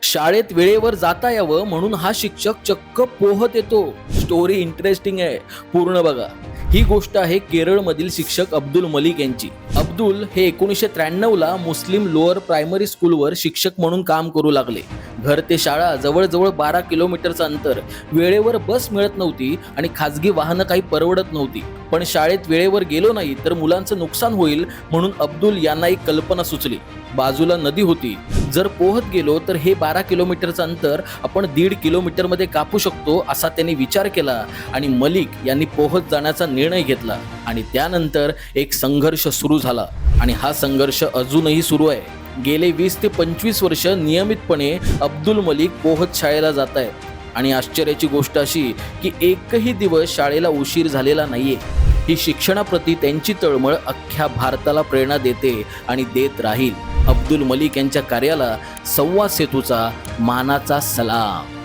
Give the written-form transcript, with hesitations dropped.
शाळेत वेळेवर जाता यावं म्हणून हा शिक्षक चक्क पोहत येतो. स्टोरी इंटरेस्टिंग आहे, पूर्ण बघा. ही गोष्ट आहे केरळमधील शिक्षक अब्दुल मलिक यांची. अब्दुल हे 1993ला मुस्लिम लोअर प्रायमरी स्कूलवर शिक्षक म्हणून काम करू लागले. घर ते शाळा जवळजवळ 12 किलोमीटरचं अंतर. वेळेवर बस मिळत नव्हती आणि खाजगी वाहनं काही परवडत नव्हती. पण शाळेत वेळेवर गेलो नाही तर मुलांचं नुकसान होईल म्हणून अब्दुल यांना एक कल्पना सुचली. बाजूला नदी होती, जर पोहत गेलो तर हे 12 किलोमीटरचं अंतर आपण 1.5 किलोमीटरमध्ये कापू शकतो असा त्यांनी विचार केला आणि मलिक यांनी पोहत जाण्याचा निर्णय घेतला. आणि त्यानंतर एक संघर्ष सुरू झाला आणि हा संघर्ष अजूनही सुरू आहे. गेले 20 ते 25 वर्ष नियमितपणे अब्दुल मलिक पोहत शाळेला जात आहेत. आणि आश्चर्याची गोष्ट अशी की एकही दिवस शाळेला उशीर झालेला नाहीये. ही शिक्षणाप्रती त्यांची तळमळ अख्ख्या भारताला प्रेरणा देते आणि देत राहील. अब्दुल मलिक यांच्या कार्याला संवाद सेतूचा मानाचा सलाम.